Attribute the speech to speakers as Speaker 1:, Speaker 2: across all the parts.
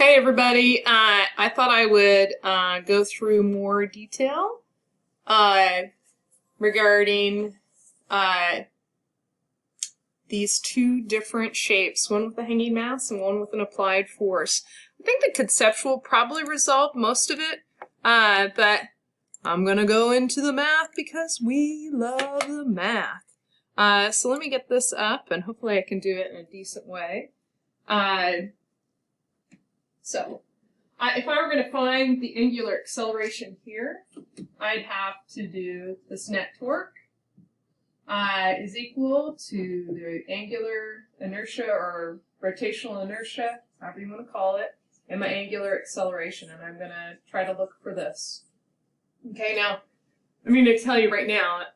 Speaker 1: Hey everybody, I thought I would go through more detail uh, regarding uh, these two different shapes, one with a hanging mass and one with an applied force. I think the conceptual probably resolved most of it, but I'm gonna go into the math because we love the math. So let me get this up and hopefully I can do it in a decent way. If I were going to find the angular acceleration here, I'd have to do this net torque is equal to the angular inertia or rotational inertia, however you want to call it, and my angular acceleration. And I'm going to try to look for this. Okay, now, I'm going to tell you right now,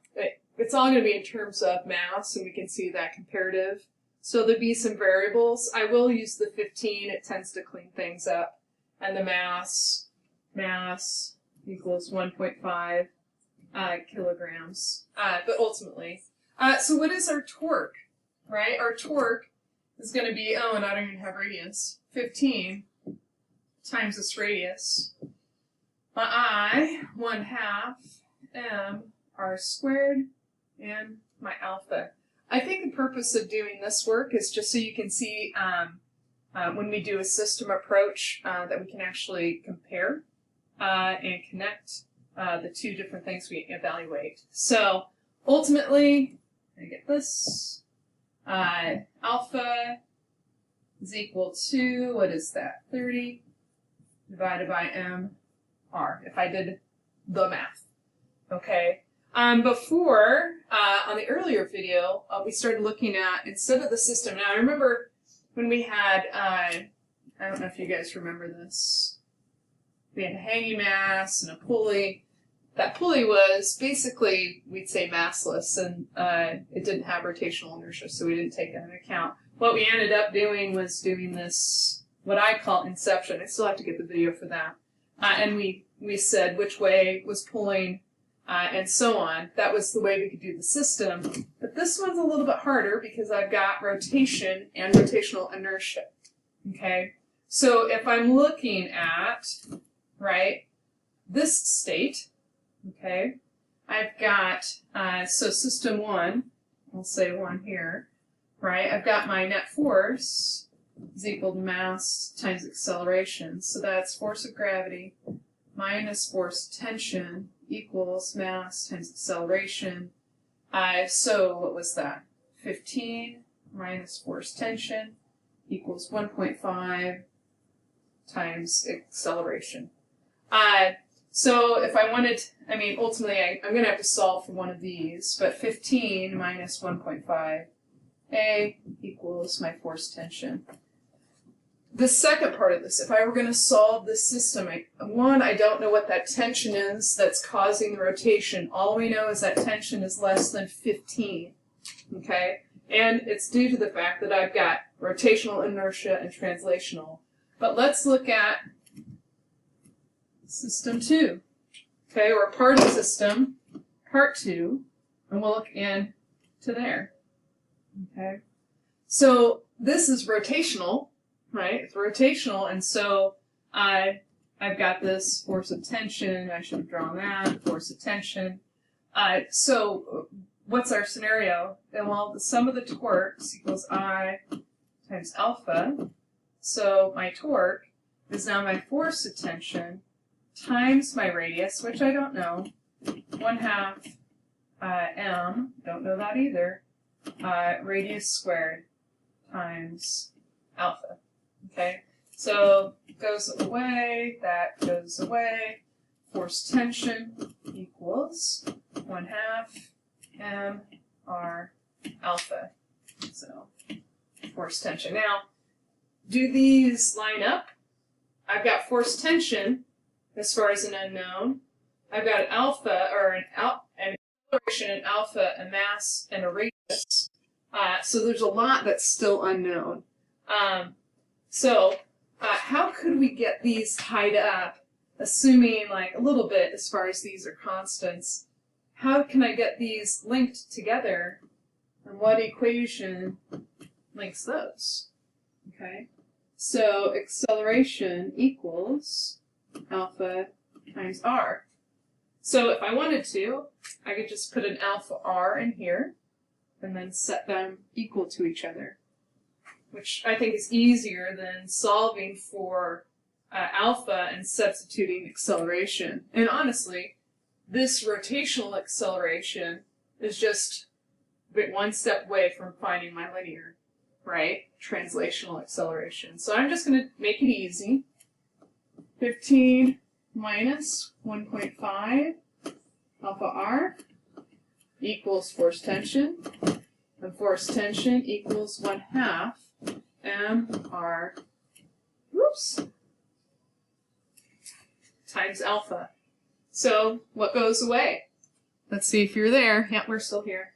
Speaker 1: it's all going to be in terms of mass, and we can see that comparative. So there'll be some variables. I will use the 15. It tends to clean things up. And the mass equals 1.5 kilograms. But ultimately, so what is our torque, right? Our torque is going to be, and I don't even have radius, 15 times this radius. My I, 1/2 m r squared, and my alpha. I think the purpose of doing this work is just so you can see when we do a system approach that we can actually compare and connect the two different things we evaluate. So ultimately, I get this. Alpha is equal to, what is that, 30 divided by mr, if I did the math. Okay. Before, on the earlier video, we started looking at, instead of the system, now I remember when we had, I don't know if you guys remember this, we had a hanging mass and a pulley. That pulley was basically, we'd say massless, and it didn't have rotational inertia, so we didn't take that into account. What we ended up doing was doing this, what I call inception. I still have to get the video for that. And we said which way was pulling and so on. That was the way we could do the system. But this one's a little bit harder because I've got rotation and rotational inertia. Okay? So if I'm looking at, right, this state, okay, I've got, so system 1, I'll say 1 here, right, I've got my net force is equal to mass times acceleration. So that's force of gravity minus force of tension equals mass times acceleration. So what was that? 15 minus force tension equals 1.5 times acceleration. So if I wanted, ultimately I'm going to have to solve for one of these, but 15 minus 1.5 A equals my force tension. The second part of this, if I were going to solve this system, I don't know what that tension is that's causing the rotation. All we know is that tension is less than 15, okay? And it's due to the fact that I've got rotational inertia and translational. But let's look at system 2, okay? Or part of system, part 2, and we'll look into there, okay? So this is rotational. Right, it's rotational, and so I've got this force of tension. I should have drawn that, force of tension. So what's our scenario? Well, the sum of the torques equals I times alpha. So my torque is now my force of tension times my radius, which I don't know, 1/2 m, don't know that either, radius squared times alpha. Okay, so goes away, that goes away. Force tension equals 1/2 mr alpha. So force tension. Now, do these line up? I've got force tension as far as an unknown. I've got an alpha, or an acceleration, an alpha, a mass, and a radius. So there's a lot that's still unknown. So how could we get these tied up, assuming like a little bit as far as these are constants? How can I get these linked together, and what equation links those? Okay, So acceleration equals alpha times r. So if I wanted to, I could just put an alpha r in here and then set them equal to each other, which I think is easier than solving for alpha and substituting acceleration. And honestly, this rotational acceleration is just one step away from finding my linear, right? Translational acceleration. So I'm just going to make it easy. 15 minus 1.5 alpha r equals force tension. And force tension equals 1/2 mr, whoops, times alpha. So what goes away? Let's see if you're there. Yeah, we're still here.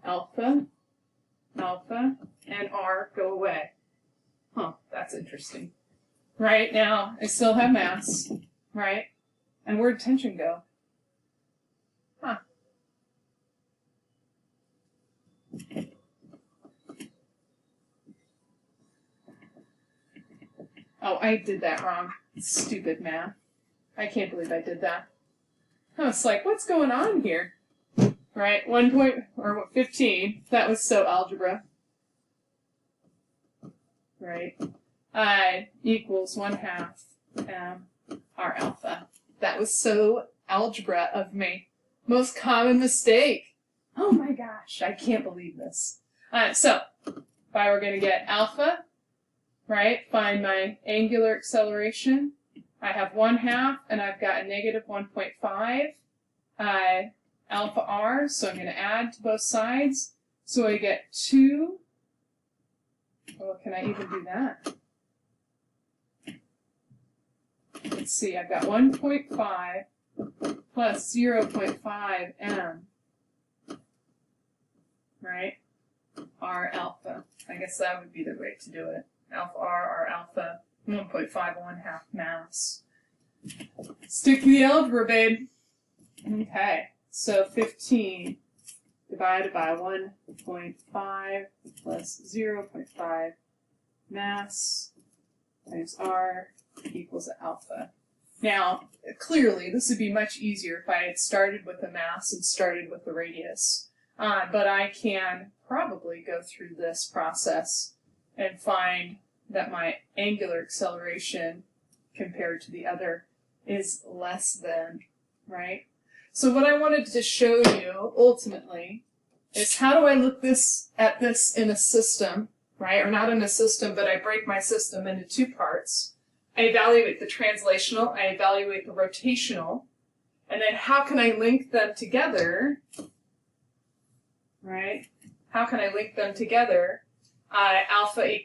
Speaker 1: Alpha, alpha, and r go away. Huh, that's interesting. Right now, I still have mass, right? And where'd tension go? Huh. Oh, I did that wrong. Stupid math. I can't believe I did that. I was like, what's going on here? Right, 15. That was so algebra. Right. I equals 1/2 r alpha. That was so algebra of me. Most common mistake. Oh my gosh, I can't believe this. So, if I were going to get alpha, right, find my angular acceleration. I have 1/2 and I've got a negative 1.5 alpha r, so I'm going to add to both sides. So I get 2. Oh, can I even do that? Let's see, I've got 1.5 plus 0.5 m, right? R alpha. I guess that would be the way to do it. Alpha R alpha, 1.5 1/2 mass. Stick to the algebra, babe. Okay, so 15 divided by 1.5 plus 0.5 mass times R equals alpha. Now, clearly, this would be much easier if I had started with the mass and started with the radius. But I can probably go through this process and find that my angular acceleration compared to the other is less than, right? So what I wanted to show you, ultimately, is how do I look at this in a system, right? Or not in a system, but I break my system into two parts. I evaluate the translational, I evaluate the rotational, and then how can I link them together, right? How can I link them together?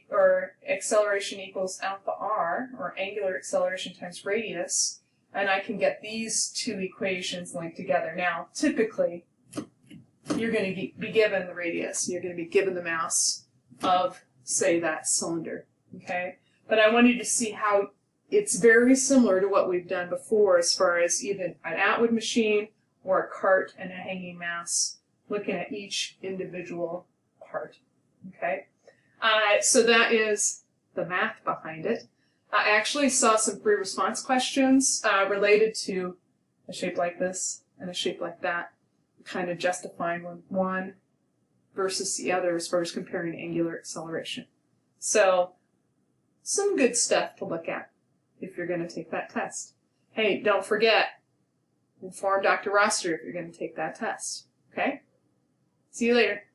Speaker 1: Or acceleration equals alpha r, or angular acceleration times radius, and I can get these two equations linked together. Now, typically, you're going to be given the radius, you're going to be given the mass of, say, that cylinder, okay? But I wanted you to see how it's very similar to what we've done before as far as either an Atwood machine or a cart and a hanging mass, looking at each individual part, okay? So that is the math behind it. I actually saw some free response questions related to a shape like this and a shape like that, kind of justifying one versus the other as far as comparing angular acceleration. So, some good stuff to look at if you're going to take that test. Hey, don't forget, inform Dr. Roster if you're going to take that test, okay? See you later.